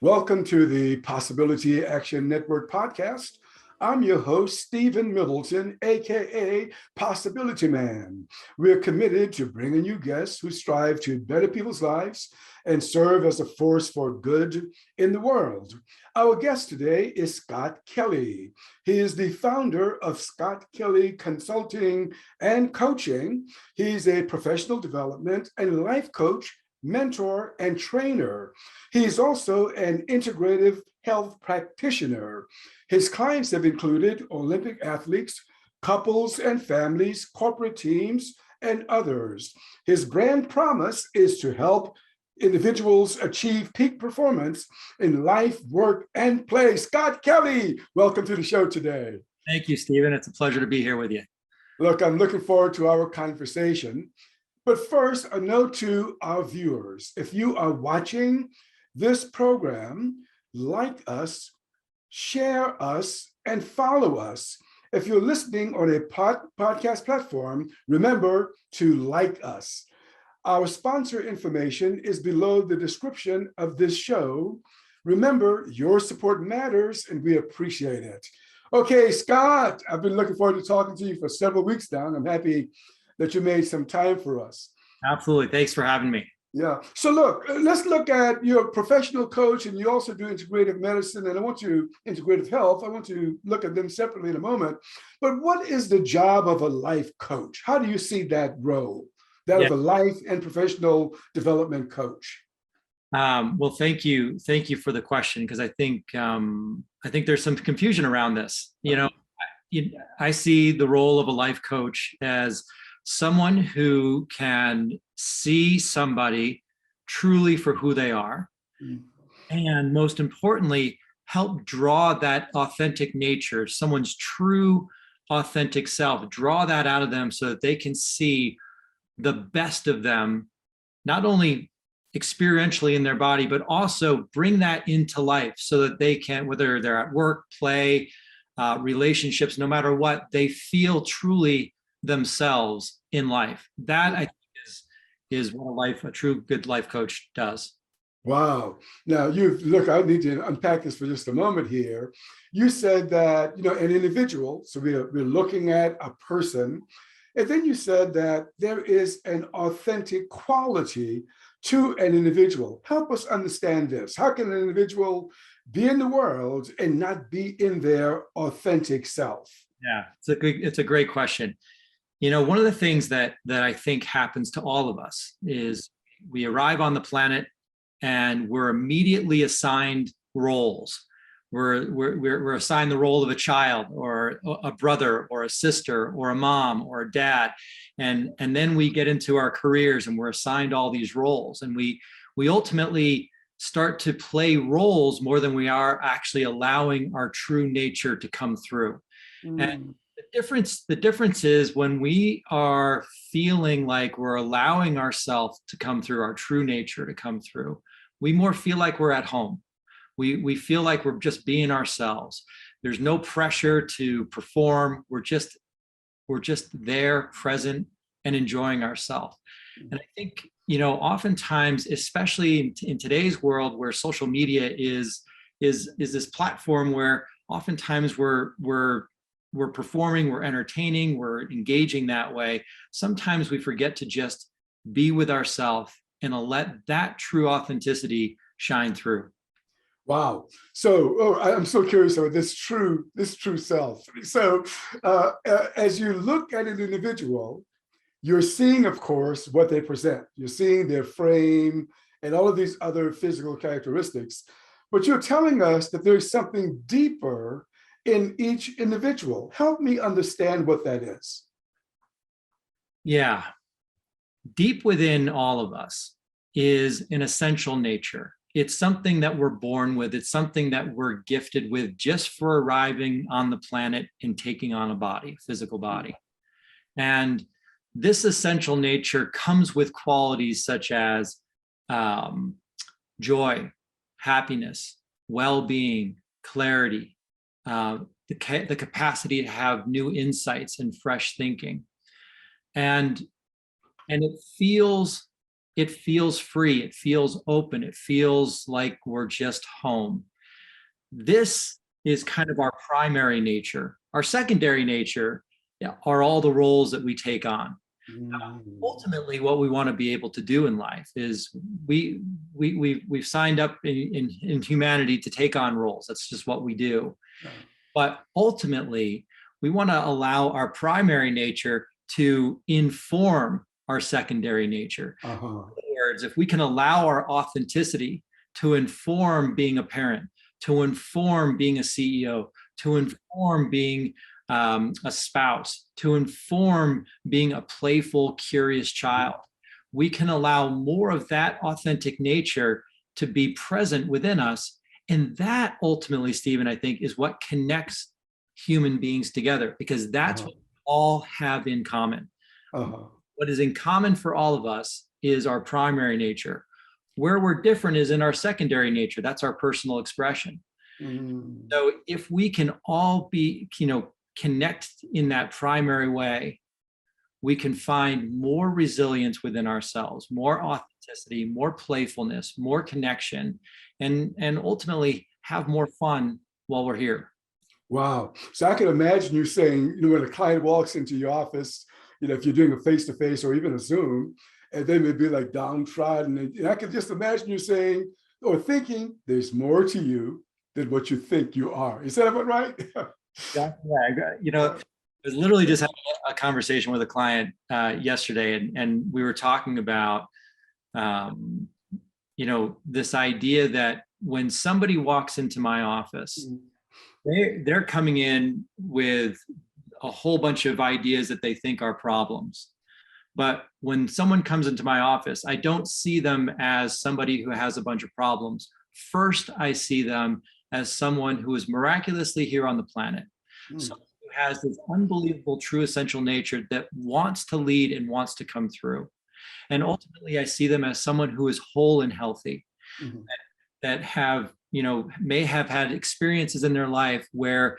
Welcome to the Possibility Action Network podcast. I'm your host, Stephen Middleton, aka Possibilityman. We're committed to bringing you guests who strive to better people's lives and serve as a force for good in the world. Our guest today is Scott Kelly. He is the founder of Scott Kelly Consulting and Coaching. He's a professional development and life coach, mentor, and trainer. He's also an integrative health practitioner. His clients have included Olympic athletes, couples and families, corporate teams, and others. His brand promise is to help individuals achieve peak performance in life, work, and play. Scott Kelly, welcome to the show today. Thank you, Stephen. It's a pleasure to be here with you. Look, I'm looking forward to our conversation. But first, a note to our viewers. If you are watching this program, like us, share us, and follow us. If you're listening on a podcast platform, remember to like us. Our sponsor information is below the description of this show. Remember, your support matters, and we appreciate it. Okay, Scott, I've been looking forward to talking to you for several weeks now, and I'm happy that you made some time for us. Absolutely. Thanks for having me. Yeah. So look, let's look at your professional coach, and you also do integrative medicine, and integrative health. I want to look at them separately in a moment. But what is the job of a life coach? How do you see that role, that of a life and professional development coach? Well, thank you. Thank you for the question, because I think there's some confusion around this. I see the role of a life coach as someone who can see somebody truly for who they are, and most importantly, help draw that authentic nature, someone's true authentic self, draw that out of them so that they can see the best of them, not only experientially in their body, but also bring that into life so that they can, whether they're at work, play, relationships, no matter what, they feel truly themselves in life. That I think is what a true good life coach does. Wow. Now I need to unpack this for just a moment here. You said that, an individual, so we're looking at a person, and then you said that there is an authentic quality to an individual. Help us understand this. How can an individual be in the world and not be in their authentic self? Yeah, it's a great question. One of the things that I think happens to all of us is we arrive on the planet and we're immediately assigned roles. We're assigned the role of a child or a brother or a sister or a mom or a dad. And then we get into our careers and we're assigned all these roles. And we ultimately start to play roles more than we are actually allowing our true nature to come through. And the difference is when we are feeling like we're allowing ourselves to come through, our true nature to come through, we more feel like we're at home. We feel like we're just being ourselves. There's no pressure to perform. We're just there, present, and enjoying ourselves. And I think, oftentimes, especially in today's world where social media is this platform where oftentimes we're performing, we're entertaining, we're engaging that way. Sometimes we forget to just be with ourselves and let that true authenticity shine through. Wow. So I'm so curious about this true self. So as you look at an individual, you're seeing, of course, what they present. You're seeing their frame and all of these other physical characteristics, but you're telling us that there's something deeper in each individual. Help me understand what that is. Yeah. Deep within all of us is an essential nature. It's something that we're born with. It's something that we're gifted with just for arriving on the planet and taking on a physical body. And this essential nature comes with qualities such as joy, happiness, well-being, clarity, the capacity to have new insights and fresh thinking. And it feels it feels free, it feels open, it feels like we're just home. This is kind of our primary nature. Our secondary nature are all the roles that we take on. Ultimately, what we want to be able to do in life is we've signed up in humanity to take on roles. That's just what we do. But ultimately, we want to allow our primary nature to inform our secondary nature. In other words, if we can allow our authenticity to inform being a parent, to inform being a CEO, to inform being a spouse, to inform being a playful, curious child, we can allow more of that authentic nature to be present within us. And that ultimately, Stephen, I think, is what connects human beings together, because that's what we all have in common. What is in common for all of us is our primary nature. Where we're different is in our secondary nature. That's our personal expression. So if we can all be, connect in that primary way, we can find more resilience within ourselves, more authenticity, more playfulness, more connection, and ultimately have more fun while we're here. Wow. So I can imagine you saying, when a client walks into your office, if you're doing a face-to-face or even a Zoom, and they may be like downtrodden. And I can just imagine you saying or thinking, there's more to you than what you think you are. Is that about right? Yeah. I was literally just having a conversation with a client yesterday, and we were talking about, this idea that when somebody walks into my office, they're coming in with a whole bunch of ideas that they think are problems. But when someone comes into my office, I don't see them as somebody who has a bunch of problems. First, I see them as someone who is miraculously here on the planet. Someone who has this unbelievable, true, essential nature that wants to lead and wants to come through. And ultimately, I see them as someone who is whole and healthy, that have, may have had experiences in their life where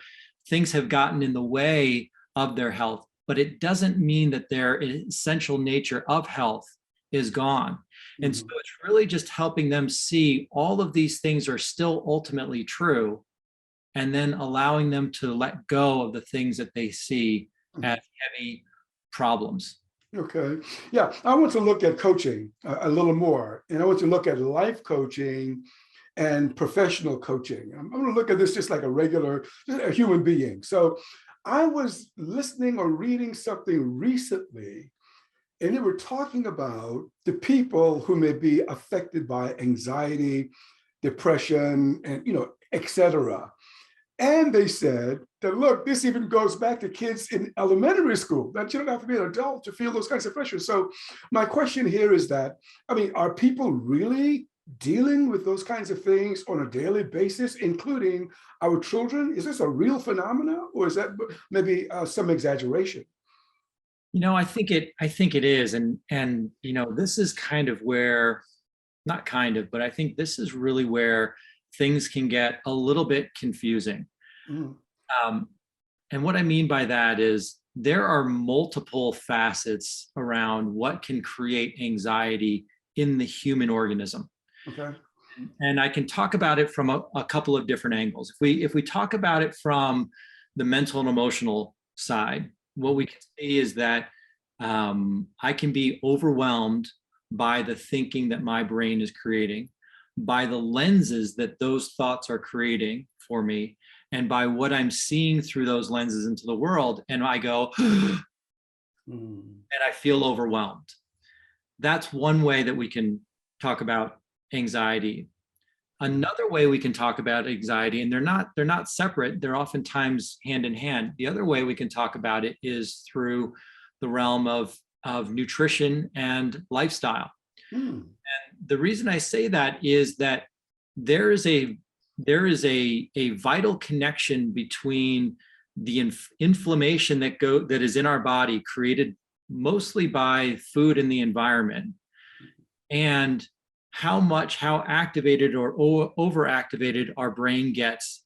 things have gotten in the way of their health, but it doesn't mean that their essential nature of health is gone. And so it's really just helping them see all of these things are still ultimately true, and then allowing them to let go of the things that they see as heavy problems. Okay. Yeah. I want to look at coaching a little more, and I want to look at life coaching and professional coaching. I'm going to look at this just like a human being. So I was listening or reading something recently, and they were talking about the people who may be affected by anxiety, depression, and, et cetera. And they said that, look, this even goes back to kids in elementary school, that you don't have to be an adult to feel those kinds of pressures. So my question here is that, are people really dealing with those kinds of things on a daily basis, including our children? Is this a real phenomena, or is that maybe some exaggeration? I think it is. And this is kind of where, not kind of, but I think this is really where things can get a little bit confusing. And what I mean by that is there are multiple facets around what can create anxiety in the human organism. Okay. And I can talk about it from a couple of different angles. If we talk about it from the mental and emotional side, what we can see is that I can be overwhelmed by the thinking that my brain is creating, by the lenses that those thoughts are creating for me, and by what I'm seeing through those lenses into the world. And I go, and I feel overwhelmed. That's one way that we can talk about anxiety. Another way we can talk about anxiety, and they're not separate, they're oftentimes hand in hand. The other way we can talk about it is through the realm of nutrition and lifestyle. And the reason I say that is that there is a vital connection between the inflammation that is in our body, created mostly by food and the environment, and how activated or overactivated our brain gets.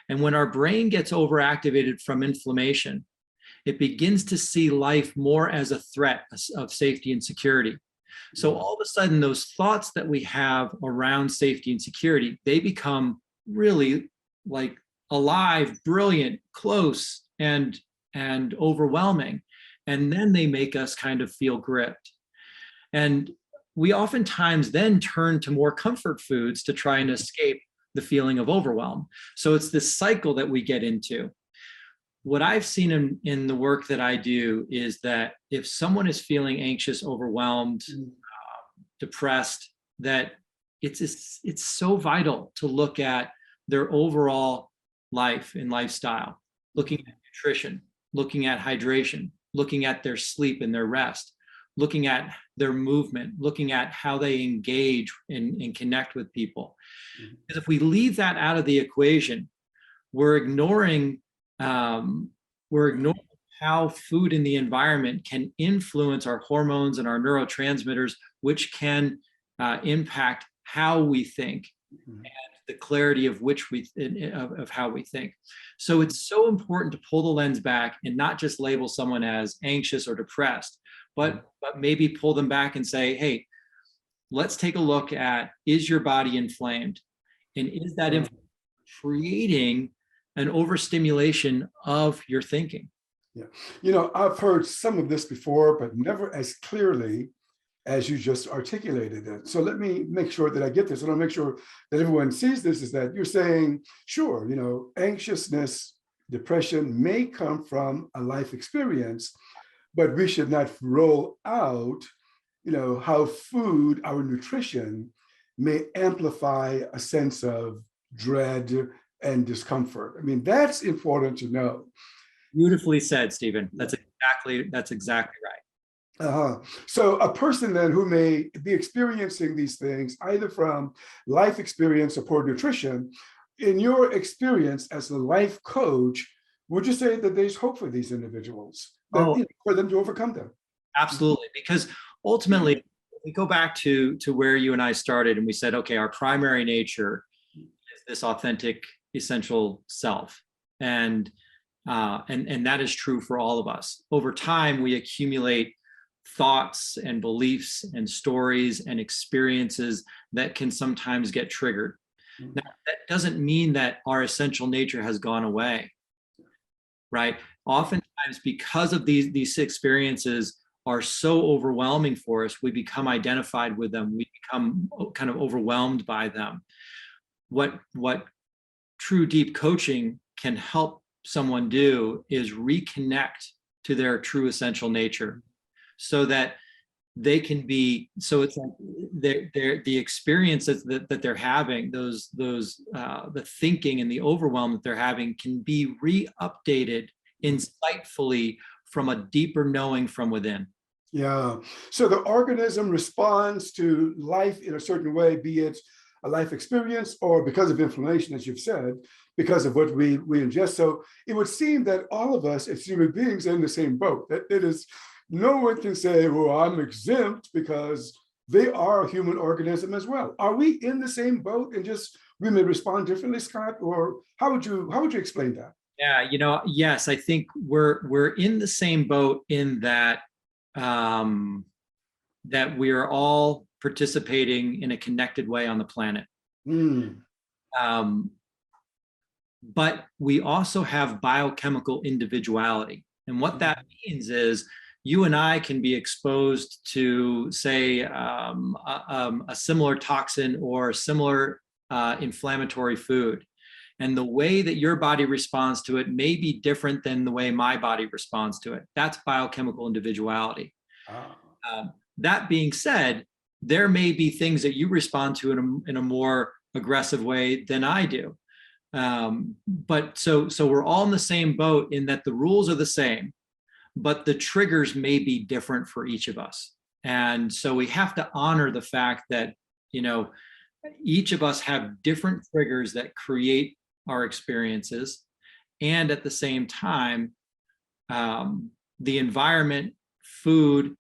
And when our brain gets overactivated from inflammation, it begins to see life more as a threat of safety and security. So all of a sudden, those thoughts that we have around safety and security, they become really like alive, brilliant, close, and overwhelming. And then they make us kind of feel gripped. And we oftentimes then turn to more comfort foods to try and escape the feeling of overwhelm. So it's this cycle that we get into. What I've seen in the work that I do is that if someone is feeling anxious, overwhelmed, depressed, that it's so vital to look at their overall life and lifestyle, looking at nutrition, looking at hydration, looking at their sleep and their rest, looking at their movement, looking at how they engage and connect with people. Because if we leave that out of the equation, we're ignoring how food in the environment can influence our hormones and our neurotransmitters, which can impact how we think and the clarity of of how we think. So it's so important to pull the lens back and not just label someone as anxious or depressed, but maybe pull them back and say, hey, let's take a look at, is your body inflamed? And is that creating an overstimulation of your thinking? Yeah. I've heard some of this before, but never as clearly as you just articulated it. So let me make sure that I get this. I want to make sure that everyone sees this, is that you're saying, sure, anxiousness, depression may come from a life experience, but we should not roll out, how food, our nutrition, may amplify a sense of dread and discomfort. I mean, that's important to know. Beautifully said, Stephen. That's exactly right. So a person then who may be experiencing these things, either from life experience or poor nutrition, in your experience as a life coach, would you say that there's hope for these individuals, for them to overcome them? Absolutely, because ultimately, we go back to where you and I started, and we said, okay, our primary nature is this authentic, essential self, and that is true for all of us. Over time, we accumulate thoughts and beliefs and stories and experiences that can sometimes get triggered. Now, that doesn't mean that our essential nature has gone away, right? Oftentimes, because of these experiences are so overwhelming for us, we become identified with them. We become kind of overwhelmed by them. What true deep coaching can help someone do is reconnect to their true essential nature, so that they can be, so it's like the experiences that they're having, the thinking and the overwhelm that they're having can be re-updated insightfully from a deeper knowing from within. Yeah. So the organism responds to life in a certain way, be it a life experience or because of inflammation, as you've said, because of what we ingest. So it would seem that all of us as human beings are in the same boat. That it is, no one can say, well, I'm exempt, because they are a human organism as well. Are we in the same boat and just we may respond differently, Scott? Or how would you explain that? Yeah, yes, I think we're in the same boat in that that we are all participating in a connected way on the planet. But we also have biochemical individuality. And what that means is you and I can be exposed to, say, a similar toxin or similar inflammatory food. And the way that your body responds to it may be different than the way my body responds to it. That's biochemical individuality. That being said, there may be things that you respond to in a more aggressive way than I do. But so we're all in the same boat in that the rules are the same, but the triggers may be different for each of us. And so we have to honor the fact that, each of us have different triggers that create our experiences. And at the same time, the environment, food,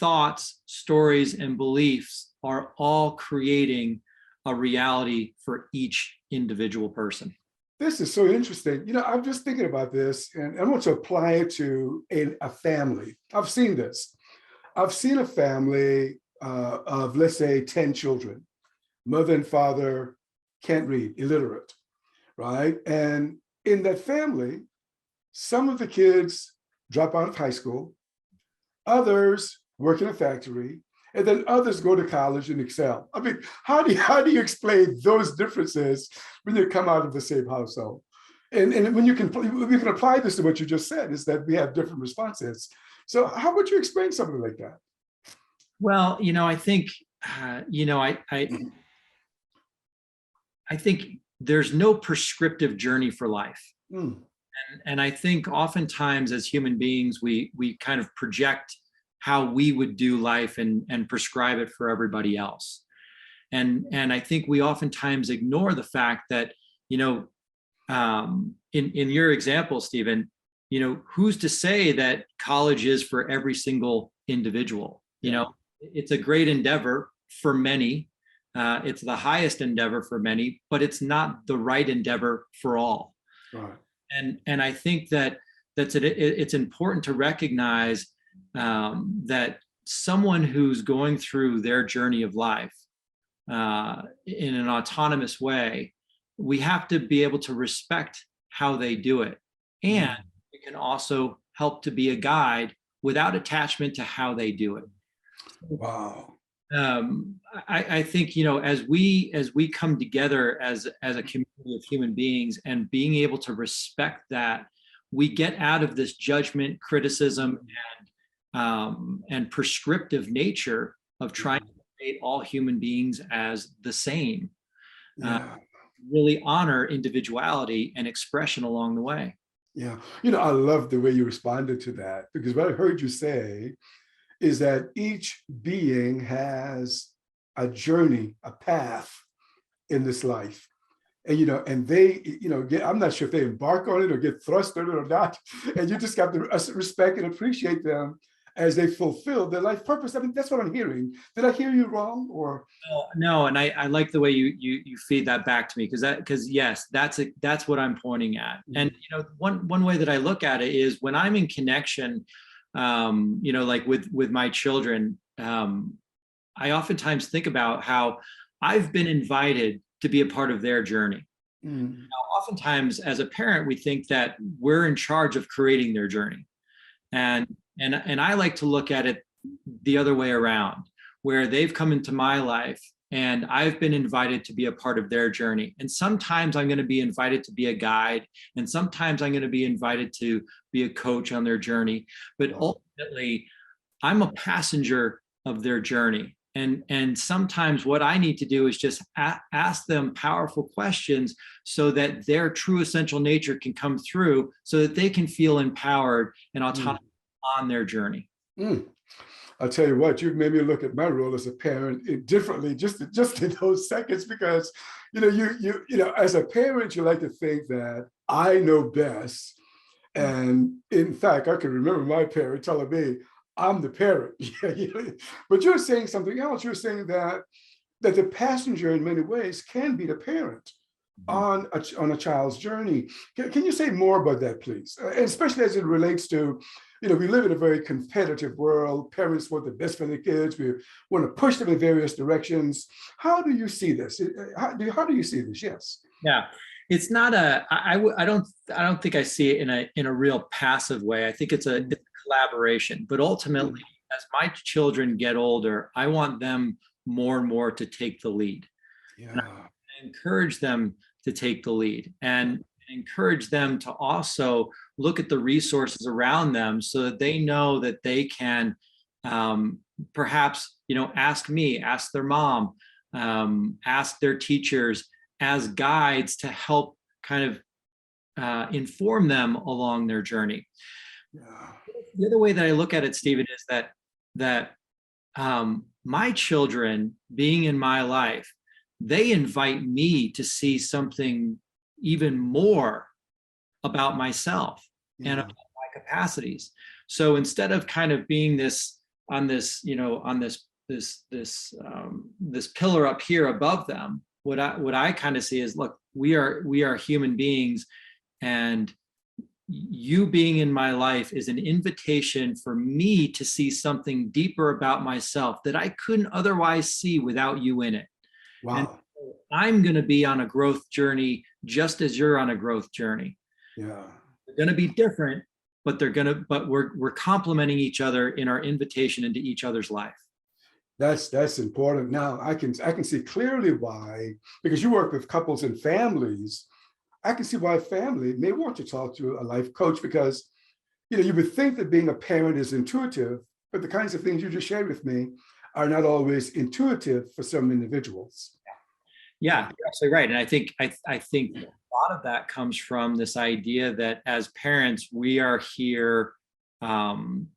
thoughts, stories, and beliefs are all creating a reality for each individual person. This is so interesting. I'm just thinking about this, and I want to apply it to a family. I've seen this. I've seen a family of, let's say, 10 children. Mother and father can't read, illiterate, right? And in that family, some of the kids drop out of high school, others work in a factory, and then others go to college and excel. I mean, how do you explain those differences when you come out of the same household? And when we can apply this to what you just said, is that we have different responses. So how would you explain something like that? Well, I think, I think there's no prescriptive journey for life. Mm. And I think oftentimes as human beings, we kind of project how we would do life and prescribe it for everybody else. And I think we oftentimes ignore the fact that, in your example, Stephen, who's to say that college is for every single individual? It's a great endeavor for many. It's the highest endeavor for many, but it's not the right endeavor for all. Right. And I think that it's important to recognize that someone who's going through their journey of life in an autonomous way, we have to be able to respect how they do it. And it can also help to be a guide without attachment to how they do it. Wow. I think, as we come together as a community of human beings and being able to respect that, we get out of this judgment, criticism, and prescriptive nature of trying to treat all human beings as the same. Really honor individuality and expression along the way. Yeah. I love the way you responded to that, because what I heard you say is that each being has a journey, a path in this life. And, and they, I'm not sure if they embark on it or get thrust on it or not. And you just got to respect and appreciate them as they fulfill their life purpose. I mean, that's what I'm hearing. Did I hear you wrong? Or no? And I like the way you feed that back to me, because yes, that's what I'm pointing at. And one way that I look at it is when I'm in connection, like with my children, I oftentimes think about how I've been invited to be a part of their journey. Now, oftentimes as a parent, we think that we're in charge of creating their journey. And I like to look at it the other way around, where they've come into my life and I've been invited to be a part of their journey. And sometimes I'm going to be invited to be a guide, and sometimes I'm going to be invited to be a coach on their journey. But ultimately, I'm a passenger of their journey. And sometimes what I need to do is just ask them powerful questions so that their true essential nature can come through, so that they can feel empowered and autonomous on their journey. I'll tell you what, you've made me look at my role as a parent differently just in those seconds, because as a parent, you like to think that I know best. And in fact, I can remember my parent telling me, I'm the parent. But you're saying something else. You're saying that the passenger in many ways can be the parent on a child's journey. Can you say more about that, please? And especially as it relates to, we live in a very competitive world. Parents want the best for their kids. We want to push them in various directions. How do you see this? How do you see this? Yes. Yeah. It's not I don't think I see it in a real passive way. I think it's a collaboration, but ultimately, as my children get older, I want them more and more to take the lead. And I encourage them to take the lead and encourage them to also look at the resources around them, so that they know that they can perhaps, ask me, ask their mom, ask their teachers as guides to help kind of inform them along their journey. The other way that I look at it, Stephen, is that my children being in my life, they invite me to see something even more about myself and about my capacities. So instead of kind of being this pillar up here above them, what I kind of see is, look, we are human beings, and you being in my life is an invitation for me to see something deeper about myself that I couldn't otherwise see without you in it. And Wow. I'm going to be on a growth journey just as you're on a growth journey. Yeah. They're going to be different, but we're complementing each other in our invitation into each other's life. That's important. Now I can see clearly why, because you work with couples and families. I can see why family may want to talk to a life coach, because you would think that being a parent is intuitive, but the kinds of things you just shared with me are not always intuitive for some individuals. Yeah, you're absolutely right. And I think a lot of that comes from this idea that as parents, we are here to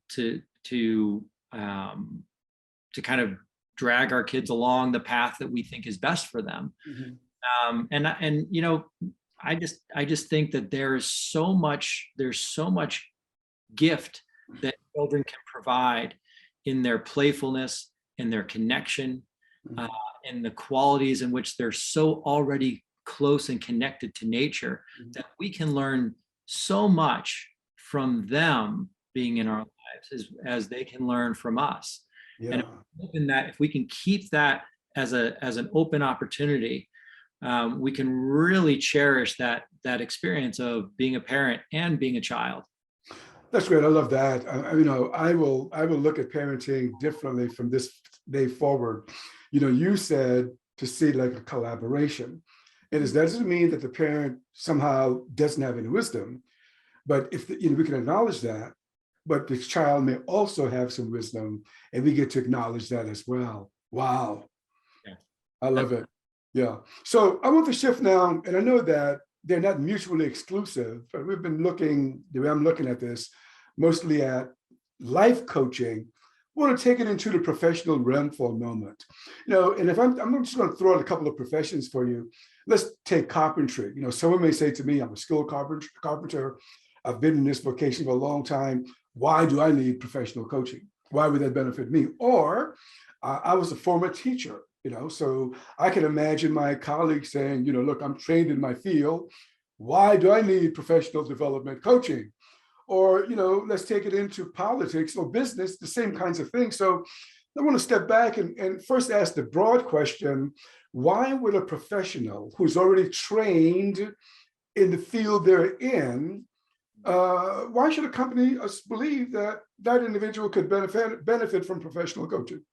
kind of drag our kids along the path that we think is best for them. Mhm. And I just think that there's so much gift that children can provide in their playfulness, in their connection, Mhm. in the qualities in which they're so already close and connected to nature, that we can learn so much from them being in our lives as they can learn from us. And if we can keep that as an open opportunity, we can really cherish that experience of being a parent and being a child. That's great. I love that. I will look at parenting differently from this day forward. You said to see like a collaboration. And that doesn't mean that the parent somehow doesn't have any wisdom, but if we can acknowledge that, but the child may also have some wisdom, and we get to acknowledge that as well. Wow. Yeah. I love it. Yeah. So I want to shift now, and I know that they're not mutually exclusive, but we've been looking, the way I'm looking at this, mostly at life coaching. I want to take it into the professional realm for a moment. And if I'm just going to throw out a couple of professions for you. Let's take carpentry. Someone may say to me, I'm a skilled carpenter. I've been in this vocation for a long time. Why do I need professional coaching? Why would that benefit me? Or I was a former teacher, so I can imagine my colleagues saying, look, I'm trained in my field. Why do I need professional development coaching? Or, let's take it into politics or business, the same kinds of things. So I want to step back and first ask the broad question, why would a professional who's already trained in the field they're in, why should a company believe that that individual could benefit from professional coaching?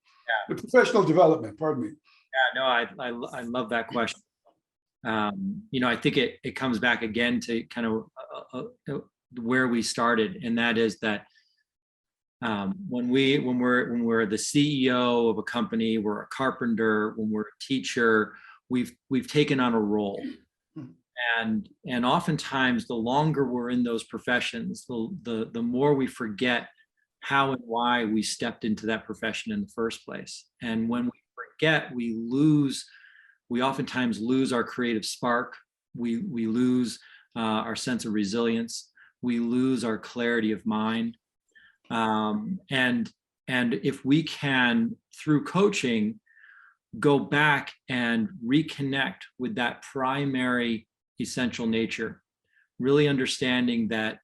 The professional development, pardon me. Yeah, no, I love that question. I think it comes back again to kind of where we started, and that is that when we're the CEO of a company, we're a carpenter, when we're a teacher, we've taken on a role. And oftentimes the longer we're in those professions, the more we forget how and why we stepped into that profession in the first place. And when we forget, we oftentimes lose our creative spark. We lose our sense of resilience. We lose our clarity of mind. And if we can, through coaching, go back and reconnect with that primary essential nature, really understanding that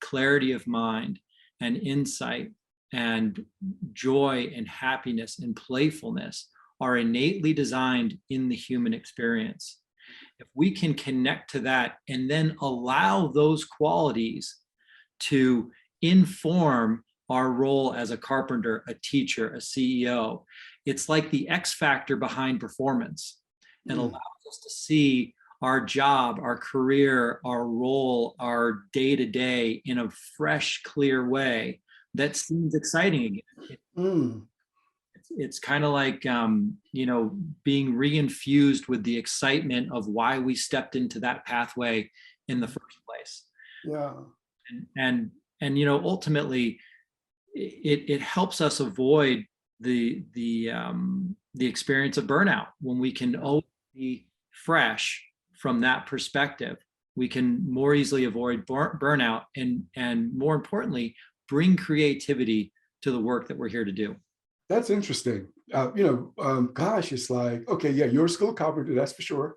clarity of mind and insight and joy and happiness and playfulness are innately designed in the human experience. If we can connect to that and then allow those qualities to inform our role as a carpenter, a teacher, a CEO, it's like the X factor behind performance. It allows us to see our job, our career, our role, our day-to-day in a fresh, clear way that seems exciting again. It's kind of like, being reinfused with the excitement of why we stepped into that pathway in the first place. Yeah. And ultimately, it helps us avoid the experience of burnout when we can always be fresh from that perspective. We can more easily avoid burnout and more importantly, bring creativity to the work that we're here to do. That's interesting. Gosh, it's like, okay, yeah, you're a skilled carpenter, that's for sure.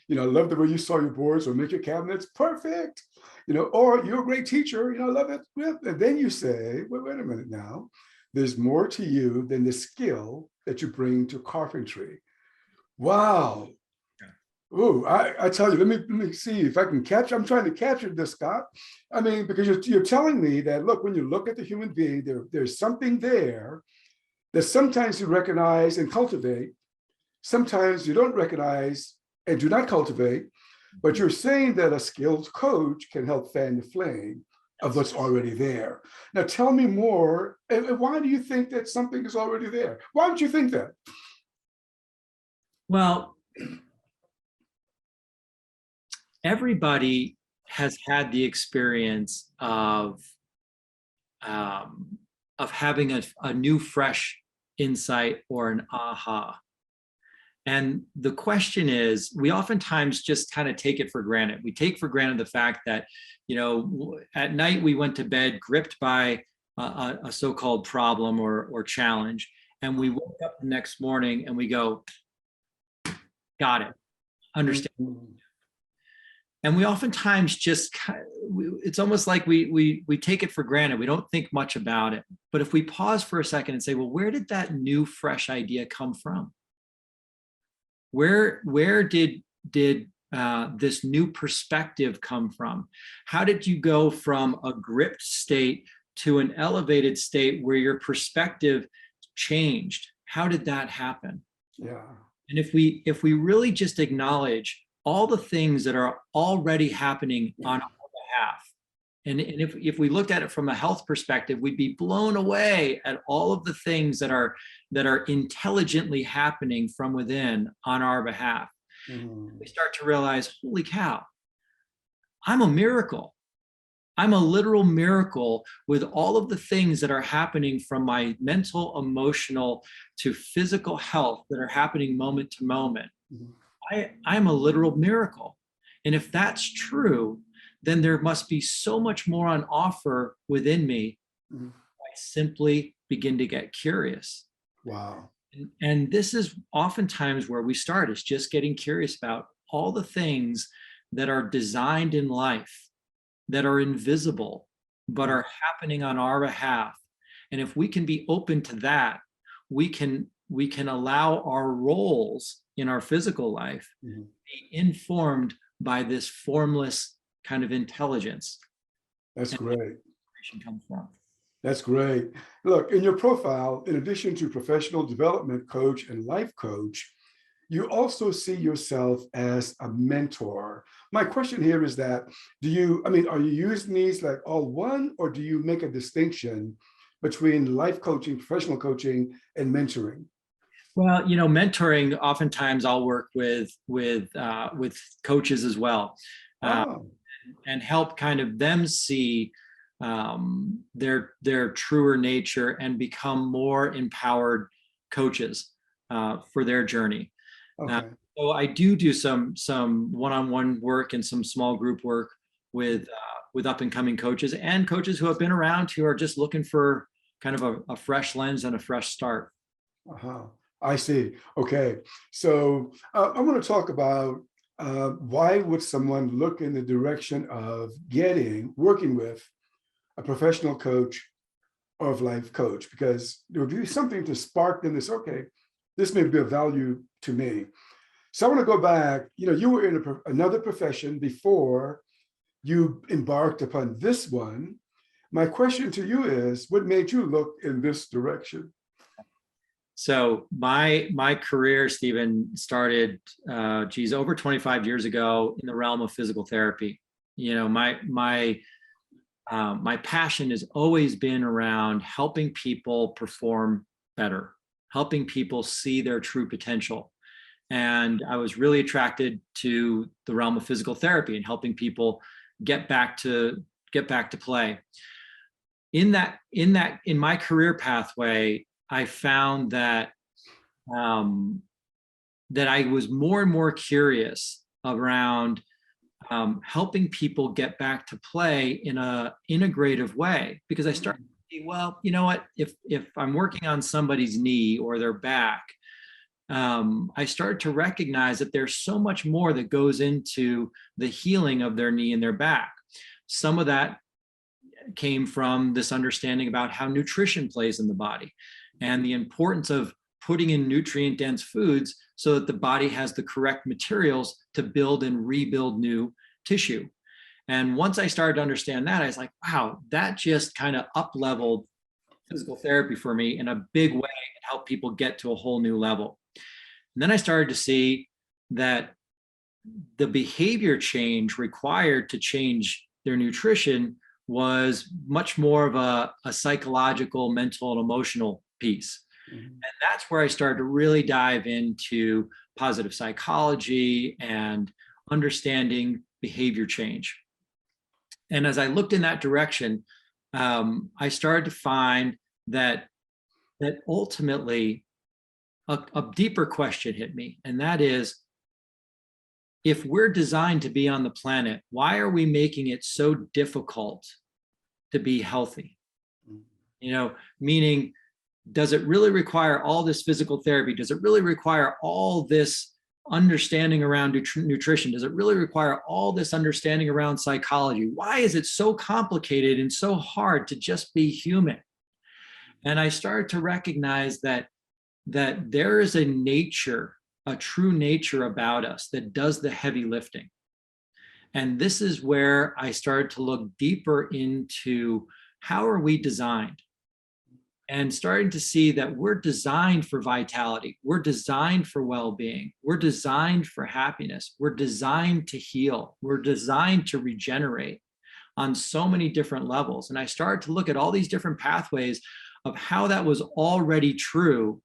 I love the way you saw your boards or make your cabinets perfect. Or you're a great teacher, I love it. And then you say, wait a minute now. There's more to you than the skill that you bring to carpentry. Wow. Oh, I tell you, let me see if I can capture. I'm trying to capture this, Scott. I mean, because you're telling me that, look, when you look at the human being, there's something there that sometimes you recognize and cultivate. Sometimes you don't recognize and do not cultivate, but you're saying that a skilled coach can help fan the flame of what's already there. Now, tell me more. And why do you think that something is already there? Why would you think that? Well, everybody has had the experience of having a new, fresh insight or an aha. And the question is, we oftentimes just kind of take it for granted. We take for granted the fact that, at night we went to bed gripped by a so-called problem or challenge, and we woke up the next morning and we go, got it, understand. And we oftentimes just, it's almost like we take it for granted. We don't think much about it. But if we pause for a second and say, well, where did that new, fresh idea come from? Where did this new perspective come from? How did you go from a gripped state to an elevated state where your perspective changed? How did that happen? Yeah. And if we really just acknowledge all the things that are already happening on our behalf, and if we looked at it from a health perspective, we'd be blown away at all of the things that are intelligently happening from within on our behalf. We start to realize, holy cow, I'm a miracle. I'm a literal miracle with all of the things that are happening from my mental, emotional to physical health that are happening moment to moment. I'm a literal miracle. And if that's true, then there must be so much more on offer within me. I simply begin to get curious. Wow. And this is oftentimes where we start, is just getting curious about all the things that are designed in life, that are invisible, but are happening on our behalf. And if we can be open to that, we can allow our roles in our physical life be informed by this formless kind of intelligence. That's great. Comes from. That's great. Look, in your profile, in addition to professional development coach and life coach, you also see yourself as a mentor. My question here is that, are you using these like all one, or do you make a distinction between life coaching, professional coaching, and mentoring? Well, mentoring, oftentimes I'll work with coaches as well, and help kind of them see their truer nature and become more empowered coaches for their journey. Okay. So I do some one-on-one work and some small group work with up and coming coaches and coaches who have been around, who are just looking for kind of a fresh lens and a fresh start. I see. Okay. So I want to talk about why would someone look in the direction of working with a professional coach or a life coach, because there would be something to spark them this, okay, this may be of value to me. So I want to go back, you were in another profession before you embarked upon this one. My question to you is, what made you look in this direction? So my career, Stephen, started, over 25 years ago in the realm of physical therapy. My passion has always been around helping people perform better, helping people see their true potential. And I was really attracted to the realm of physical therapy and helping people get back to play. In my career pathway, I found that that I was more and more curious around helping people get back to play in an integrative way, because I started to see, well, you know what, if I'm working on somebody's knee or their back, I started to recognize that there's so much more that goes into the healing of their knee and their back. Some of that came from this understanding about how nutrition plays in the body and the importance of putting in nutrient-dense foods so that the body has the correct materials to build and rebuild new tissue. And once I started to understand that, I was like, wow, that just kind of up-leveled physical therapy for me in a big way and helped people get to a whole new level. And then I started to see that the behavior change required to change their nutrition was much more of a psychological, mental, and emotional piece. Mm-hmm. And that's where I started to really dive into positive psychology and understanding behavior change. And as I looked in that direction, I started to find that ultimately a deeper question hit me, and that is, if we're designed to be on the planet, why are we making it so difficult to be healthy? You know, meaning, does it really require all this physical therapy? Does it really require all this understanding around nutrition? Does it really require all this understanding around psychology? Why is it so complicated and so hard to just be human? And I started to recognize that there is a nature, a true nature about us that does the heavy lifting. And this is where I started to look deeper into how are we designed, and starting to see that we're designed for vitality. We're designed for well-being. We're designed for happiness. We're designed to heal. We're designed to regenerate on so many different levels. And I started to look at all these different pathways of how that was already true.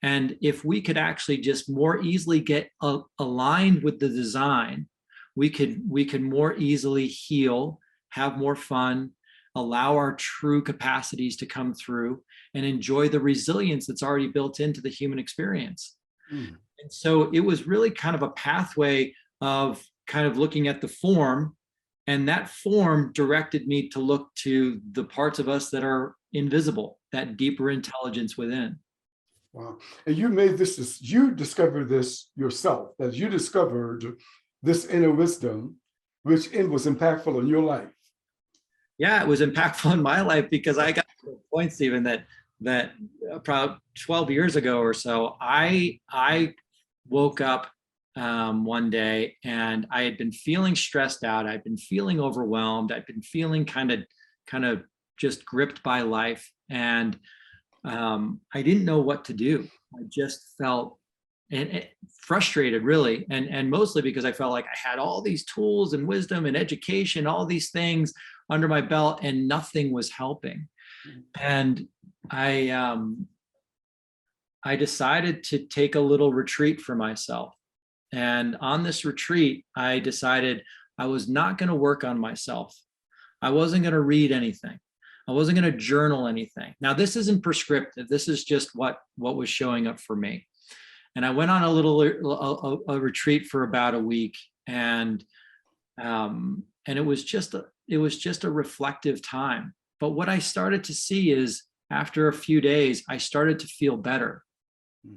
And if we could actually just more easily get aligned with the design, we could more easily heal, have more fun, allow our true capacities to come through, and enjoy the resilience that's already built into the human experience. Mm. And so it was really kind of a pathway of kind of looking at the form, and that form directed me to look to the parts of us that are invisible, that deeper intelligence within. Wow. And you discovered this yourself, that you discovered this inner wisdom, which was impactful in your life. Yeah, it was impactful in my life because I got to the point, Stephen, that probably 12 years ago or so, I woke up one day and I had been feeling stressed out. I'd been feeling overwhelmed. I'd been feeling kind of just gripped by life. And I didn't know what to do. I just felt frustrated, really, and mostly because I felt like I had all these tools and wisdom and education, all these things under my belt, and nothing was helping. And I decided to take a little retreat for myself. And on this retreat, I decided I was not going to work on myself. I wasn't going to read anything. I wasn't going to journal anything. Now, this isn't prescriptive. This is just what was showing up for me. And I went on a retreat for about a week, and it was just a reflective time. But what I started to see is, after a few days, I started to feel better,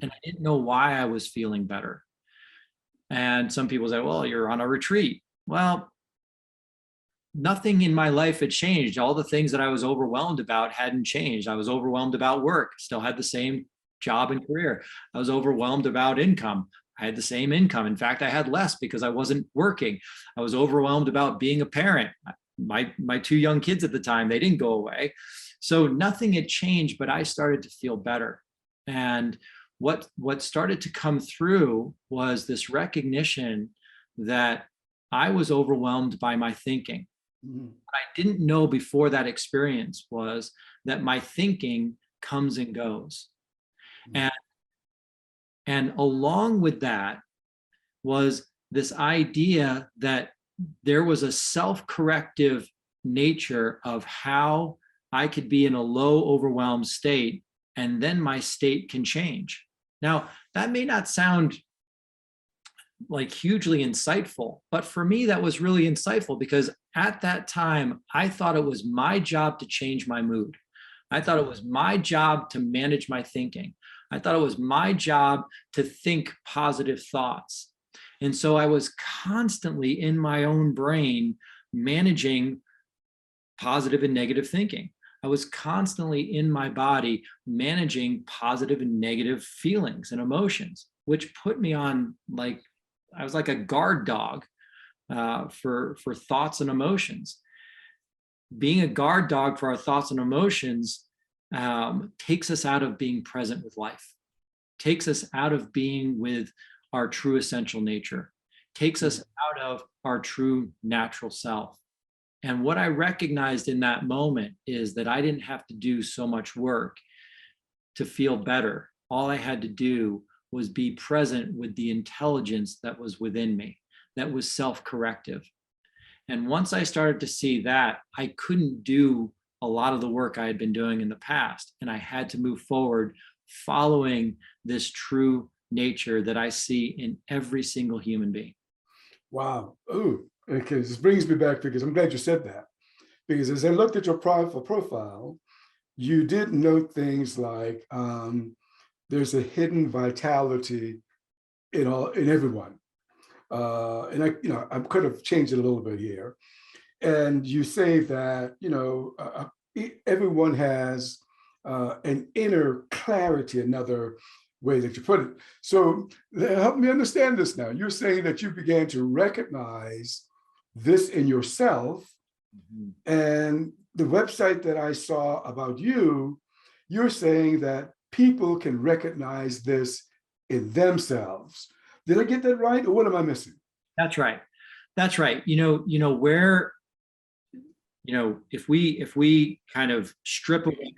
and I didn't know why I was feeling better. And some people say, "Well, you're on a retreat." Well, nothing in my life had changed. All the things that I was overwhelmed about hadn't changed. I was overwhelmed about work, still had the same job and career. I was overwhelmed about income. I had the same income. In fact, I had less because I wasn't working. I was overwhelmed about being a parent. My two young kids at the time, they didn't go away. So nothing had changed, but I started to feel better. And what started to come through was this recognition that I was overwhelmed by my thinking. What I didn't know before that experience was that my thinking comes and goes. And along with that was this idea that there was a self-corrective nature of how I could be in a low, overwhelmed state, and then my state can change. Now, that may not sound like hugely insightful, but for me, that was really insightful, because at that time, I thought it was my job to change my mood. I thought it was my job to manage my thinking. I thought it was my job to think positive thoughts. And so I was constantly in my own brain managing positive and negative thinking. I was constantly in my body managing positive and negative feelings and emotions, which put me on, like, I was like a guard dog for thoughts and emotions. Being a guard dog for our thoughts and emotions takes us out of being present with life, takes us out of being with our true essential nature, takes us out of our true natural self. And what I recognized in that moment is that I didn't have to do so much work to feel better. All I had to do was be present with the intelligence that was within me, that was self-corrective. And once I started to see that, I couldn't do a lot of the work I had been doing in the past. And I had to move forward following this true nature that I see in every single human being. Wow. Ooh, okay. This brings me back, because I'm glad you said that. Because as I looked at your profile, you did note things like there's a hidden vitality in everyone. And I could have changed it a little bit here. And you say that, everyone has an inner clarity, another way that you put it. So help me understand this now. You're saying that you began to recognize this in yourself. Mm-hmm. And the website that I saw about you, you're saying that people can recognize this in themselves. Did I get that right, or what am I missing? That's right. That's right. Where, if we kind of strip away,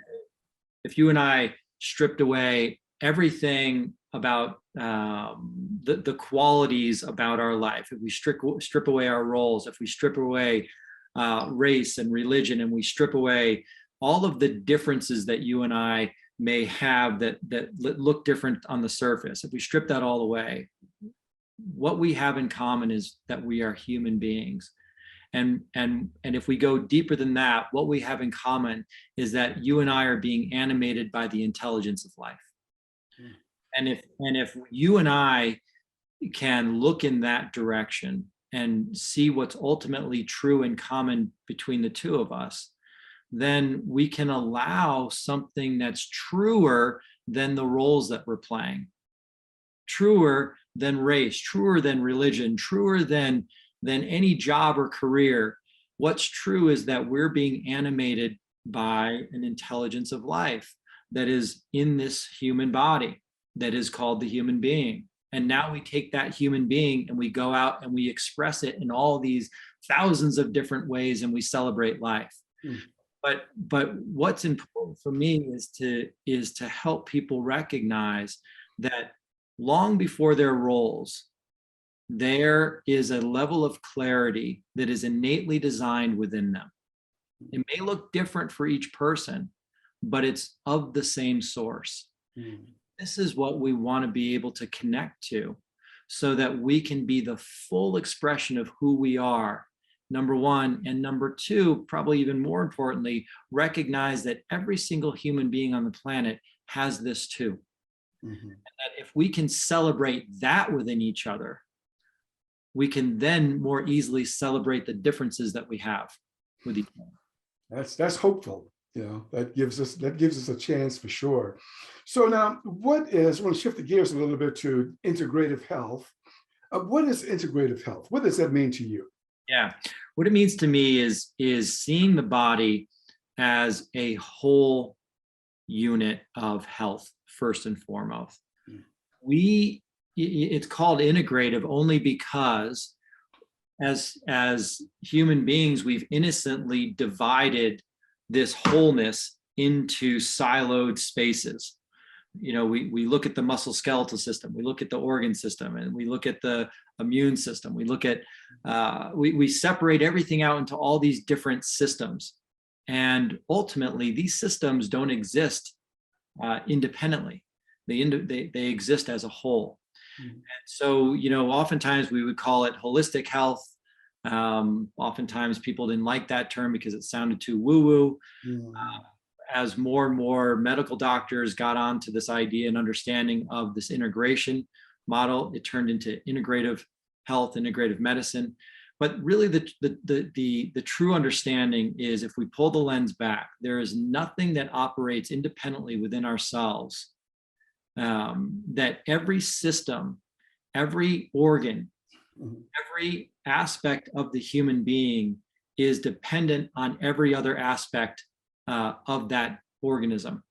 if you and I stripped away everything about the qualities about our life, if we strip away our roles, if we strip away race and religion, and we strip away all of the differences that you and I may have that look different on the surface, if we strip that all away, what we have in common is that we are human beings. And if we go deeper than that, what we have in common is that you and I are being animated by the intelligence of life. And if you and I can look in that direction and see what's ultimately true and common between the two of us, then we can allow something that's truer than the roles that we're playing, truer than race, truer than religion, truer than any job or career. What's true is that we're being animated by an intelligence of life that is in this human body, that is called the human being. And now we take that human being and we go out and we express it in all these thousands of different ways, and we celebrate life. But what's important for me is to help people recognize that long before their roles, there is a level of clarity that is innately designed within them. It may look different for each person, but it's of the same source. This is what we want to be able to connect to, so that we can be the full expression of who we are, number one. And number two, probably even more importantly, recognize that every single human being on the planet has this too. And that if we can celebrate that within each other, we can then more easily celebrate the differences that we have with each other. That's hopeful. That gives us a chance for sure. So now, I want to shift the gears a little bit to integrative health. What is integrative health? What does that mean to you? Yeah, what it means to me is seeing the body as a whole unit of health first and foremost. It's called integrative only because as human beings, we've innocently divided this wholeness into siloed spaces. We look at the muscle skeletal system, we look at the organ system, and we look at the immune system. We look at, we separate everything out into all these different systems. And ultimately, these systems don't exist independently. They exist as a whole. And so, oftentimes we would call it holistic health. Oftentimes people didn't like that term because it sounded too woo-woo. as more and more medical doctors got onto this idea and understanding of this integration model, it turned into integrative health, integrative medicine. But really, the true understanding is, if we pull the lens back, there is nothing that operates independently within ourselves. That every system, every organ, every aspect of the human being is dependent on every other aspect of that organism.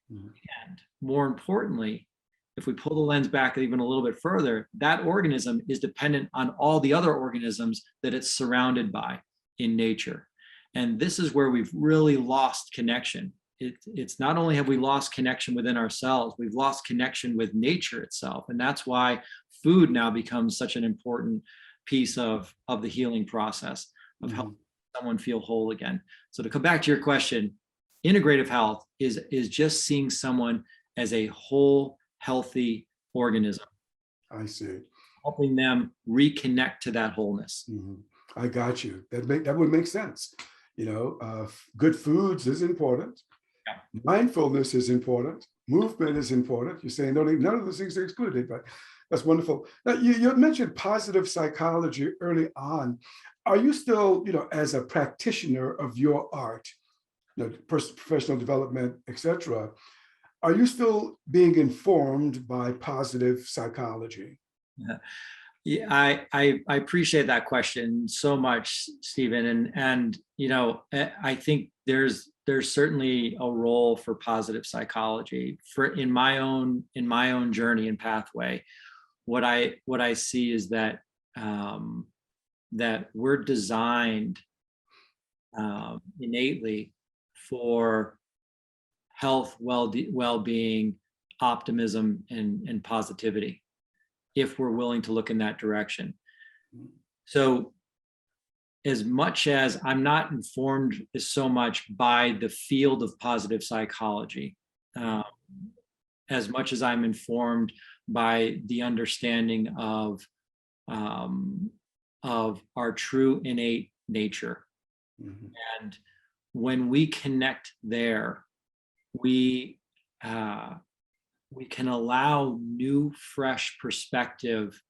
And more importantly, if we pull the lens back even a little bit further, that organism is dependent on all the other organisms that it's surrounded by in nature. And this is where we've really lost connection. It's not only have we lost connection within ourselves, we've lost connection with nature itself. And that's why food now becomes such an important piece of the healing process of helping someone feel whole again. So to come back to your question, integrative health is just seeing someone as a whole, healthy organism. I see. Helping them reconnect to that wholeness. I got you. That would make sense. Good foods is important. Yeah. Mindfulness is important. Movement is important. You're saying none of those things are excluded, but that's wonderful. Now, you mentioned positive psychology early on. Are you still, as a practitioner of your art, professional development, etc., are you still being informed by positive psychology? Yeah, I appreciate that question so much, Stephen. And I think there's certainly a role for positive psychology in my own journey and pathway. What I see is that that we're designed innately for health, well-being, optimism, and positivity, if we're willing to look in that direction. So as much as I'm not informed so much by the field of positive psychology, as much as I'm informed by the understanding of our true innate nature. And when we connect there, we can allow new, fresh perspective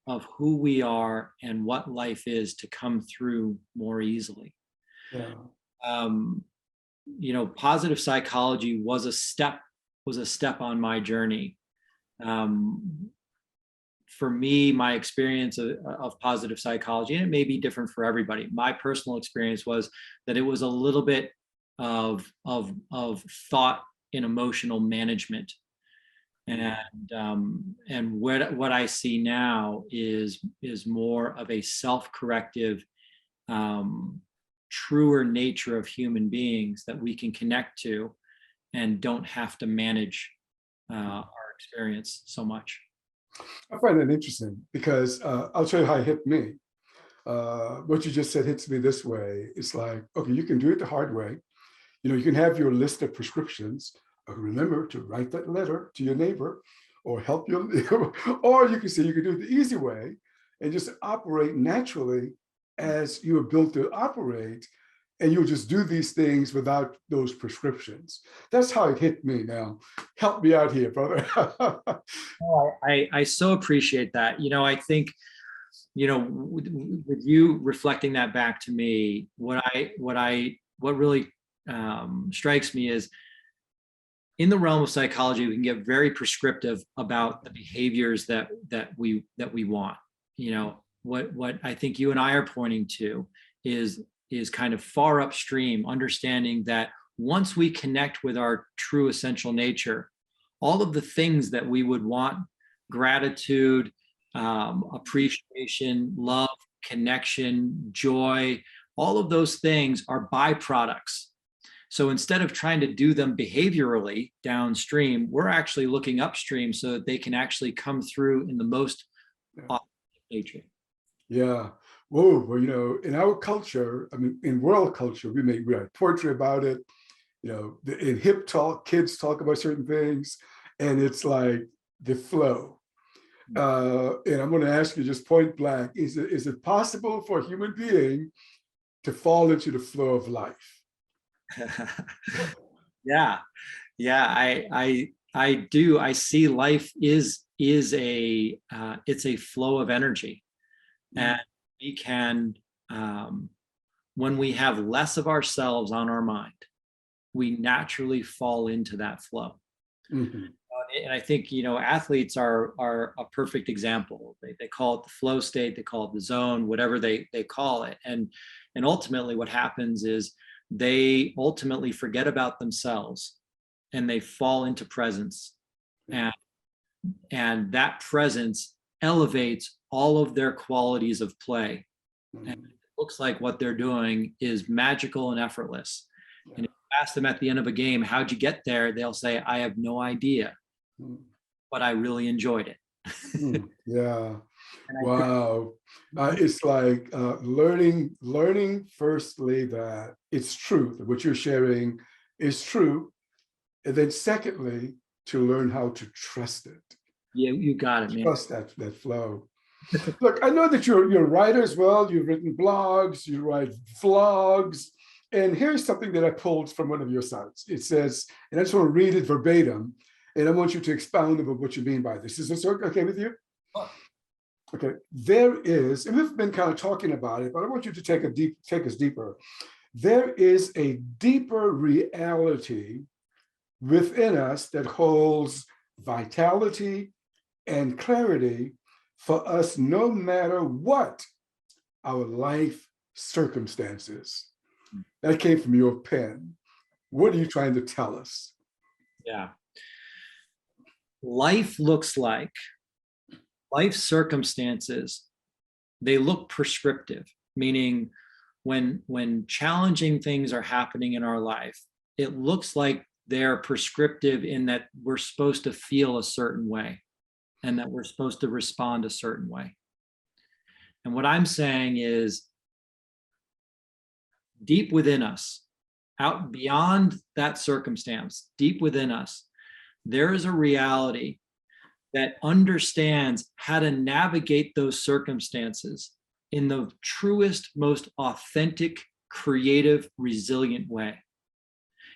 of who we are and what life is to come through more easily. Yeah. Positive psychology was a step on my journey. For me, my experience of positive psychology, and it may be different for everybody, my personal experience was that it was a little bit of thought and emotional management. And what I see now is more of a self-corrective, truer nature of human beings that we can connect to and don't have to manage our experience so much. I find that interesting because I'll tell you how it hit me. What you just said hits me this way. It's like, okay, you can do it the hard way. You can have your list of prescriptions. Remember to write that letter to your neighbor or help your, or you can say you can do it the easy way and just operate naturally as you were built to operate. And you'll just do these things without those prescriptions. That's how it hit me now. Help me out here, brother. I so appreciate that. I think, with you reflecting that back to me, what really strikes me is, in the realm of psychology, we can get very prescriptive about the behaviors that we want. What I think you and I are pointing to is kind of far upstream, understanding that once we connect with our true essential nature, all of the things that we would want, gratitude, appreciation, love, connection, joy, all of those things are byproducts. So instead of trying to do them behaviorally downstream, we're actually looking upstream so that they can actually come through in the most authentic nature. Yeah. Whoa. Well, in our culture, in world culture, we write poetry about it. In hip talk, kids talk about certain things, and it's like the flow. And I'm going to ask you just point blank: is it possible for a human being to fall into the flow of life? Yeah, yeah, I do. I see life is a it's a flow of energy, and we can when we have less of ourselves on our mind, we naturally fall into that flow. Mhm. And I think, athletes are a perfect example. They call it the flow state, they call it the zone, whatever they call it. And ultimately what happens is they ultimately forget about themselves and they fall into presence. And and that presence elevates all of their qualities of play. And it looks like what they're doing is magical and effortless. And if you ask them at the end of a game, how'd you get there? They'll say, I have no idea, but I really enjoyed it. Yeah. And I think, Wow. It's like learning firstly that it's true, that what you're sharing is true. And then secondly, to learn how to trust it, yeah, you got it, man. trust that flow. Look, I know that you're a writer as well. You've written blogs, you write vlogs. And here's something that I pulled from one of your sites. It says, and I just want to read it verbatim, and I want you to expound about what you mean by this. Is this okay with you? Okay, there is, and we've been kind of talking about it, but I want you to take us deeper. There is a deeper reality within us that holds vitality and clarity for us, no matter what our life circumstances. That came from your pen. What are you trying to tell us? Yeah. Life looks like life circumstances, they look prescriptive, meaning when challenging things are happening in our life, it looks like they're prescriptive in that we're supposed to feel a certain way and that we're supposed to respond a certain way. And what I'm saying is deep within us, out beyond that circumstance, deep within us, there is a reality that understands how to navigate those circumstances in the truest, most authentic, creative, resilient way.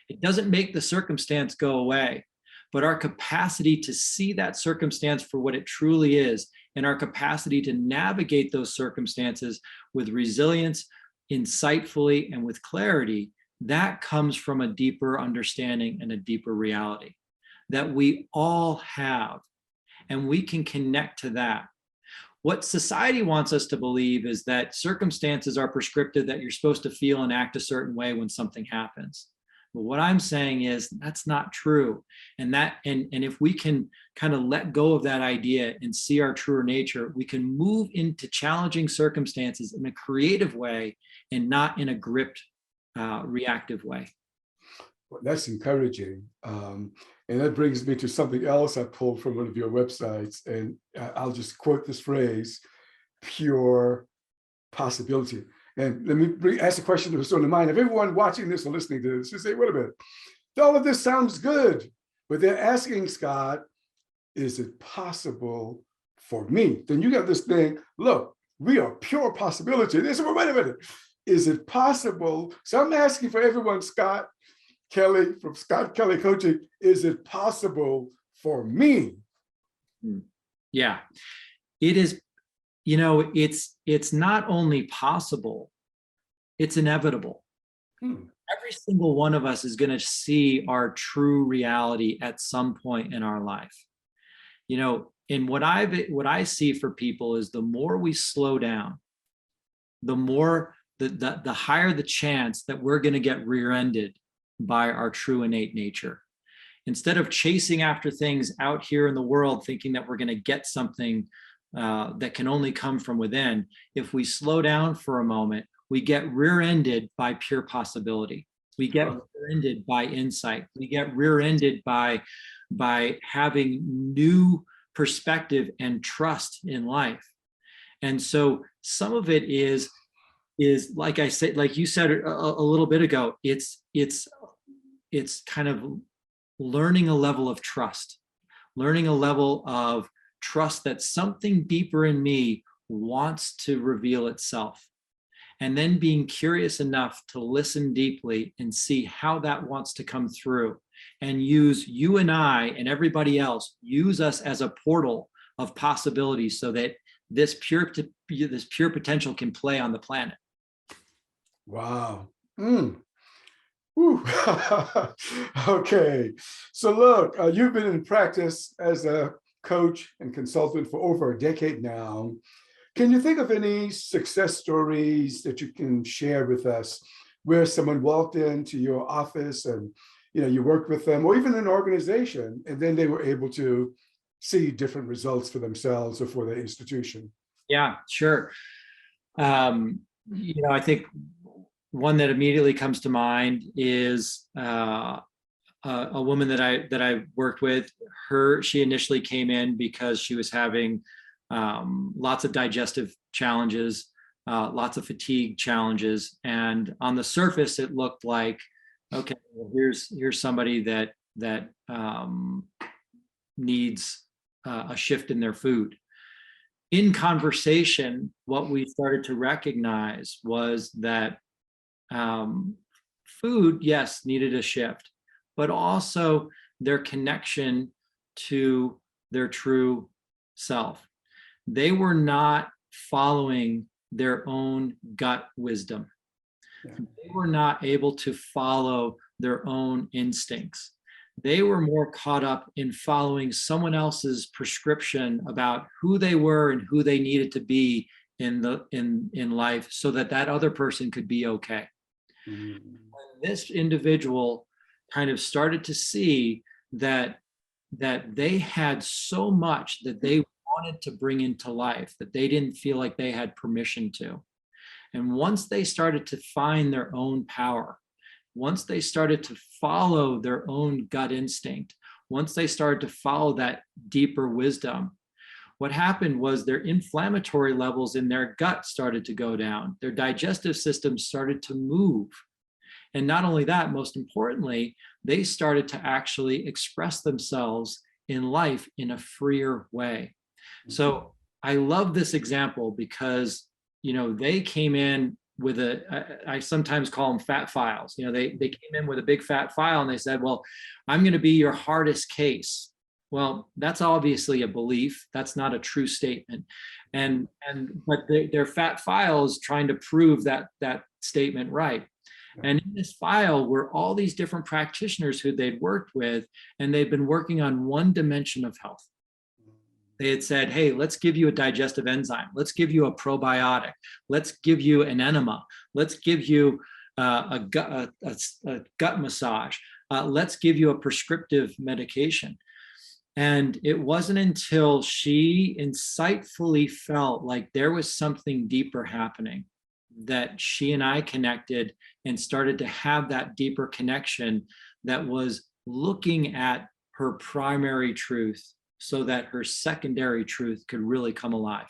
It doesn't make the circumstance go away, but our capacity to see that circumstance for what it truly is, and our capacity to navigate those circumstances with resilience, insightfully, and with clarity, that comes from a deeper understanding and a deeper reality that we all have. And we can connect to that. What society wants us to believe is that circumstances are prescriptive, that you're supposed to feel and act a certain way when something happens. But what I'm saying is that's not true. And if we can kind of let go of that idea and see our truer nature, we can move into challenging circumstances in a creative way and not in a gripped, reactive way. Well, that's encouraging. And that brings me to something else I pulled from one of your websites. And I'll just quote this phrase, pure possibility. And let me ask a question that was on the mind of everyone watching this or listening to this. You say, wait a minute, all of this sounds good, but they're asking, Scott, is it possible for me? Then you got this thing, look, we are pure possibility. They say, well, wait a minute, is it possible? So I'm asking for everyone, Scott Kelly from Scott Kelly Coaching, is it possible for me? Yeah, it is. It's not only possible, it's inevitable. Every single one of us is going to see our true reality at some point in our life. And what I see for people is the more we slow down, the more the higher the chance that we're going to get rear-ended by our true innate nature. Instead of chasing after things out here in the world, thinking that we're going to get something that can only come from within, if we slow down for a moment, we get rear-ended by pure possibility. We get rear-ended by insight. We get rear-ended by having new perspective and trust in life. And so some of it is like I said, like you said a little bit ago, it's kind of learning a level of trust, learning a level of trust that something deeper in me wants to reveal itself. and then being curious enough to listen deeply and see how that wants to come through, and use you and I and everybody else, use us as a portal of possibilities so that this pure potential can play on the planet. Wow. Whew. Okay. So look, you've been in practice as a coach and consultant for over a decade now. Can you think of any success stories that you can share with us where someone walked into your office and you worked with them, or even an organization, and then they were able to see different results for themselves or for their institution? Yeah, sure. I think one that immediately comes to mind is a woman that I worked with. She initially came in because she was having lots of digestive challenges, lots of fatigue challenges, and on the surface it looked like, okay, well, here's somebody that needs a shift in their food. In conversation, what we started to recognize was that food, yes, needed a shift, but also their connection to their true self. They were not following their own gut wisdom. Yeah. They were not able to follow their own instincts. They were more caught up in following someone else's prescription about who they were and who they needed to be in life so that other person could be okay. Mm. When this individual kind of started to see that they had so much that they wanted to bring into life that they didn't feel like they had permission to. And once they started to find their own power, once they started to follow their own gut instinct, once they started to follow that deeper wisdom, what happened was their inflammatory levels in their gut started to go down. Their digestive system started to move. And not only that, most importantly, they started to actually express themselves in life in a freer way. So I love this example because, they came in with I sometimes call them fat files. They came in with a big fat file and they said, well, I'm going to be your hardest case. Well, that's obviously a belief. That's not a true statement. But their fat file is trying to prove that statement right. And in this file were all these different practitioners who they'd worked with, and they'd been working on one dimension of health. They had said, hey, let's give you a digestive enzyme. Let's give you a probiotic. Let's give you an enema. Let's give you a gut massage. Let's give you a prescriptive medication. And it wasn't until she insightfully felt like there was something deeper happening that she and I connected and started to have that deeper connection that was looking at her primary truth so that her secondary truth could really come alive.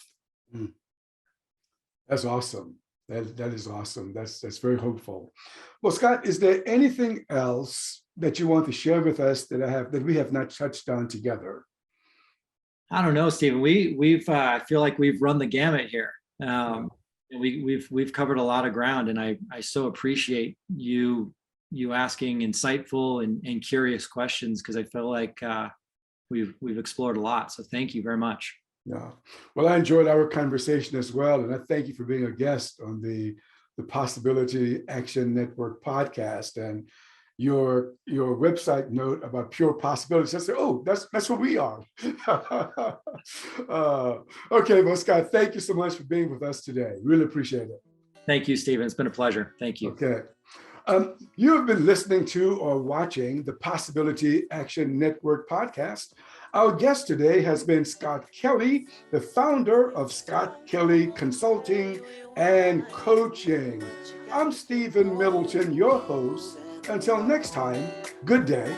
That's awesome. That is awesome. That's very hopeful. Well, Scott, is there anything else that you want to share with us that we have not touched on together? I don't know, Stephen. We've I feel like we've run the gamut here. We've covered a lot of ground, and I so appreciate you asking insightful and curious questions, because I feel like we've explored a lot. So thank you very much. Yeah. Well, I enjoyed our conversation as well, and I thank you for being a guest on the Possibility Action Network podcast, and your website note about pure possibilities. I said, oh, that's what we are. Okay, well, Scott, thank you so much for being with us today. Really appreciate it. Thank you, Stephen. It's been a pleasure. Thank you. Okay. You have been listening to or watching the Possibility Action Network podcast. Our guest today has been Scott Kelly, the founder of Scott Kelly Consulting and Coaching. I'm Stephen Middleton, your host. Until next time, good day